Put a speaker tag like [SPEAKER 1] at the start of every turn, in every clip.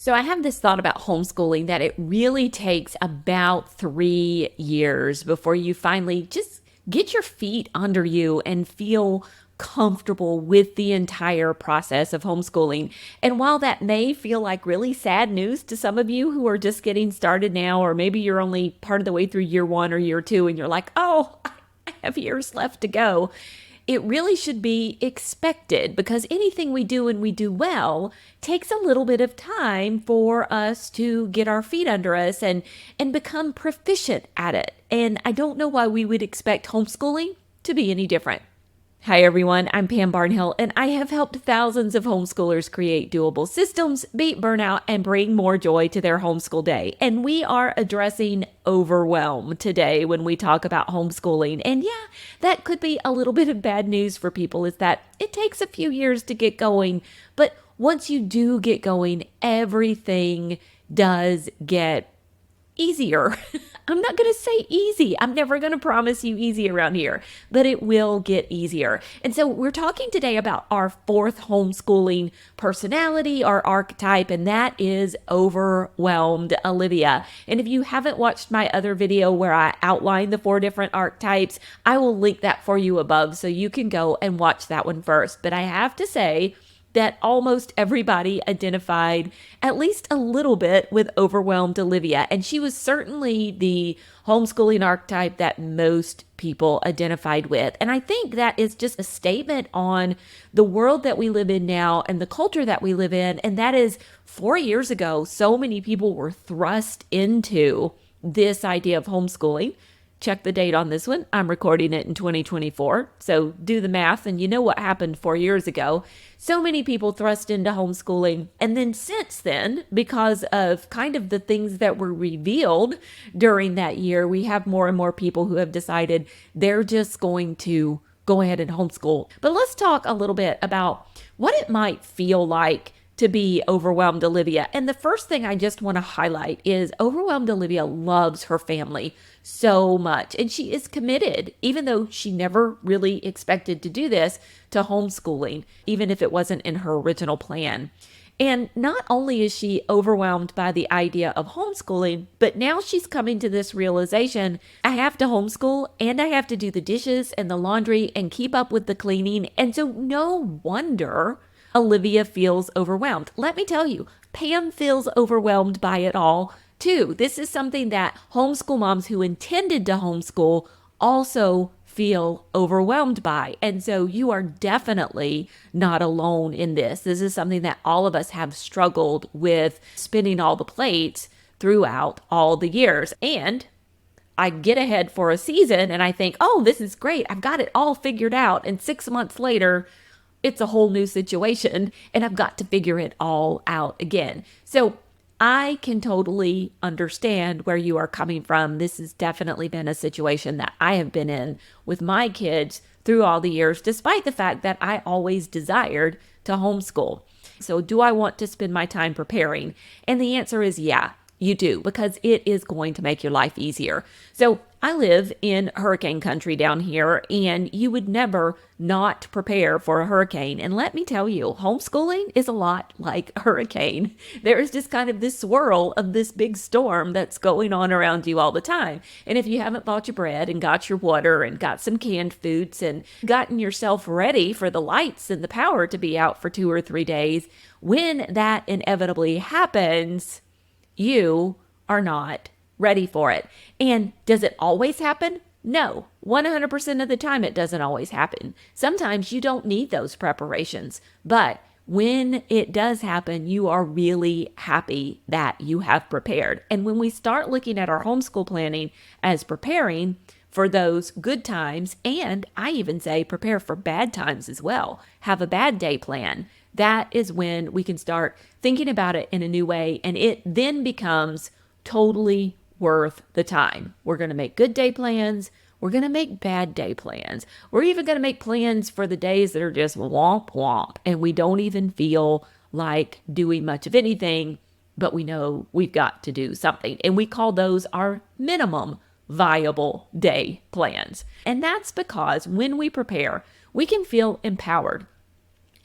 [SPEAKER 1] So I have this thought about homeschooling that it really takes about 3 years before you finally just get your feet under you and feel comfortable with the entire process of homeschooling. And while that may feel like really sad news to some of you who are just getting started now, or maybe you're only part of the way through year 1 or year 2 and you're like, oh, I have years left to go. It really should be expected because anything we do and we do well takes a little bit of time for us to get our feet under us and become proficient at it. And I don't know why we would expect homeschooling to be any different. Hi everyone, I'm Pam Barnhill, and I have helped thousands of homeschoolers create doable systems, beat burnout, and bring more joy to their homeschool day. And we are addressing overwhelm today when we talk about homeschooling. And yeah, that could be a little bit of bad news for people, is that it takes a few years to get going, but once you do get going, everything does get easier. I'm not going to say easy. I'm never going to promise you easy around here, but it will get easier. And so we're talking today about our fourth homeschooling personality, our archetype, and that is overwhelmed Olivia. And if you haven't watched my other video where I outline the 4 different archetypes, I will link that for you above so you can go and watch that one first. But I have to say that almost everybody identified at least a little bit with overwhelmed Olivia. And she was certainly the homeschooling archetype that most people identified with. And I think that is just a statement on the world that we live in now and the culture that we live in. And that is 4 years ago, so many people were thrust into this idea of homeschooling. Check the date on this one. I'm recording it in 2024. So do the math and you know what happened 4 years ago. So many people thrust into homeschooling. And then since then, because of kind of the things that were revealed during that year, we have more and more people who have decided they're just going to go ahead and homeschool. But let's talk a little bit about what it might feel like to be overwhelmed Olivia. And the first thing I just want to highlight is overwhelmed Olivia loves her family so much. And she is committed, even though she never really expected to do this, to homeschooling, even if it wasn't in her original plan. And not only is she overwhelmed by the idea of homeschooling, but now she's coming to this realization, I have to homeschool and I have to do the dishes and the laundry and keep up with the cleaning. And so no wonder Olivia feels overwhelmed. Let me tell you, Pam feels overwhelmed by it all too. This is something that homeschool moms who intended to homeschool also feel overwhelmed by. And so you are definitely not alone in this. This is something that all of us have struggled with, spinning all the plates throughout all the years. And I get ahead for a season and I think, oh, this is great. I've got it all figured out. And 6 months later, it's a whole new situation and I've got to figure it all out again. So I can totally understand where you are coming from. This has definitely been a situation that I have been in with my kids through all the years, despite the fact that I always desired to homeschool. So do I want to spend my time preparing? And the answer is yeah, you do, because it is going to make your life easier. So I live in hurricane country down here, and you would never not prepare for a hurricane. And let me tell you, homeschooling is a lot like a hurricane. There is just kind of this swirl of this big storm that's going on around you all the time. And if you haven't bought your bread and got your water and got some canned foods and gotten yourself ready for the lights and the power to be out for 2 or 3 days, when that inevitably happens, you are not ready for it. And does it always happen? No, 100% of the time it doesn't always happen. Sometimes you don't need those preparations, but when it does happen, you are really happy that you have prepared. And when we start looking at our homeschool planning as preparing for those good times, and I even say prepare for bad times as well, have a bad day plan, that is when we can start thinking about it in a new way, and it then becomes totally worth the time. We're going to make good day plans. We're going to make bad day plans. We're even going to make plans for the days that are just womp womp, and we don't even feel like doing much of anything, but we know we've got to do something. And we call those our minimum viable day plans. And that's because when we prepare, we can feel empowered.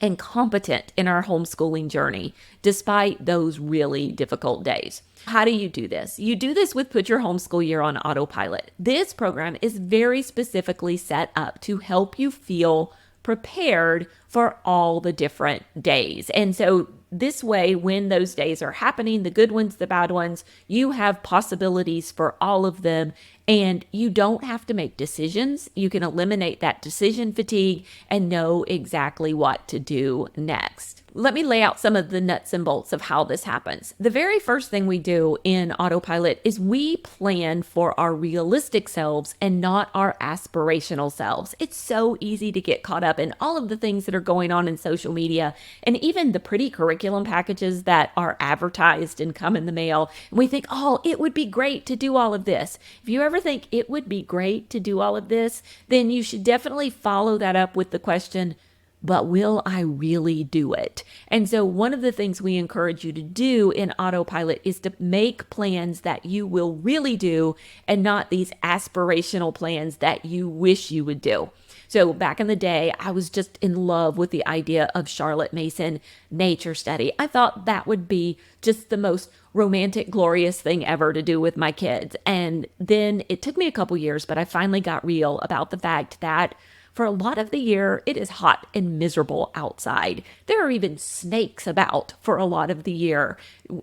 [SPEAKER 1] and competent in our homeschooling journey, despite those really difficult days. How do you do this? You do this with Put Your Homeschool Year on Autopilot. This program is very specifically set up to help you feel prepared for all the different days. And so this way, when those days are happening, the good ones, the bad ones, you have possibilities for all of them, and you don't have to make decisions. You can eliminate that decision fatigue and know exactly what to do next. Let me lay out some of the nuts and bolts of how this happens. The very first thing we do in Autopilot is we plan for our realistic selves and not our aspirational selves. It's so easy to get caught up in all of the things that are going on in social media and even the pretty curriculum packages that are advertised and come in the mail. And we think, oh, it would be great to do all of this. If you ever think it would be great to do all of this, then you should definitely follow that up with the question, but will I really do it? And so one of the things we encourage you to do in Autopilot is to make plans that you will really do and not these aspirational plans that you wish you would do. So back in the day, I was just in love with the idea of Charlotte Mason nature study. I thought that would be just the most romantic, glorious thing ever to do with my kids. And then it took me a couple years, but I finally got real about the fact that for a lot of the year, it is hot and miserable outside. There are even snakes about for a lot of the year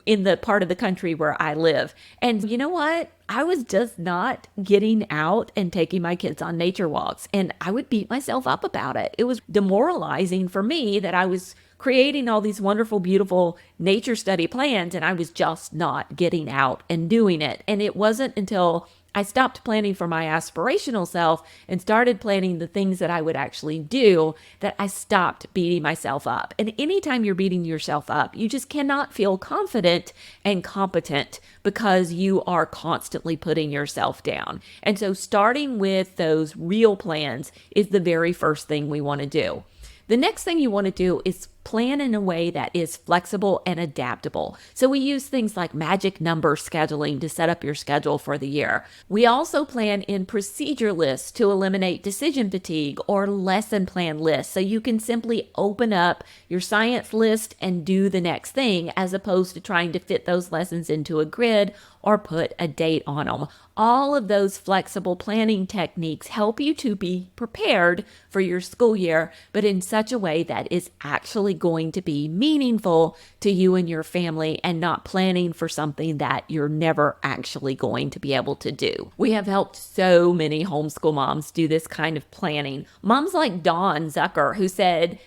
[SPEAKER 1] in the part of the country where I live. And you know what? I was just not getting out and taking my kids on nature walks, and I would beat myself up about it. It was demoralizing for me that I was creating all these wonderful, beautiful nature study plans, and I was just not getting out and doing it. And it wasn't until I stopped planning for my aspirational self and started planning the things that I would actually do that I stopped beating myself up. And anytime you're beating yourself up, you just cannot feel confident and competent because you are constantly putting yourself down. And so starting with those real plans is the very first thing we want to do. The next thing you want to do is plan in a way that is flexible and adaptable. So we use things like magic number scheduling to set up your schedule for the year. We also plan in procedure lists to eliminate decision fatigue or lesson plan lists. So you can simply open up your science list and do the next thing as opposed to trying to fit those lessons into a grid or put a date on them. All of those flexible planning techniques help you to be prepared for your school year, but in such a way that is actually going to be meaningful to you and your family and not planning for something that you're never actually going to be able to do. We have helped so many homeschool moms do this kind of planning. Moms like Dawn Zucker, who said,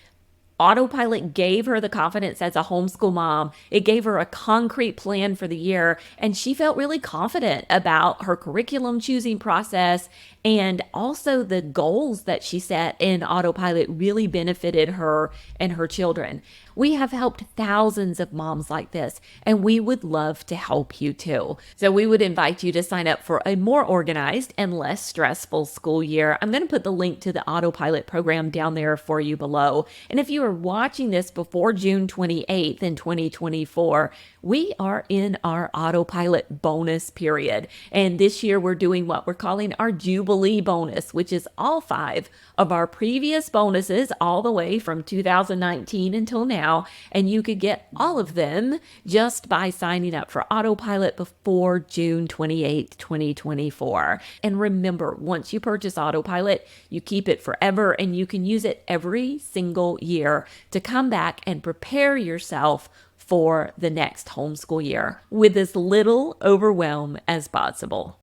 [SPEAKER 1] Autopilot gave her the confidence as a homeschool mom. It gave her a concrete plan for the year, and she felt really confident about her curriculum choosing process, and also the goals that she set in Autopilot really benefited her and her children. We have helped thousands of moms like this, and we would love to help you too. So we would invite you to sign up for a more organized and less stressful school year. I'm going to put the link to the Autopilot program down there for you below. And if you are watching this before June 28th in 2024, we are in our Autopilot bonus period. And this year we're doing what we're calling our Jubilee bonus, which is all 5 of our previous bonuses all the way from 2019 until now. And you could get all of them just by signing up for Autopilot before June 28th, 2024. And remember, once you purchase Autopilot, you keep it forever and you can use it every single year to come back and prepare yourself for the next homeschool year with as little overwhelm as possible.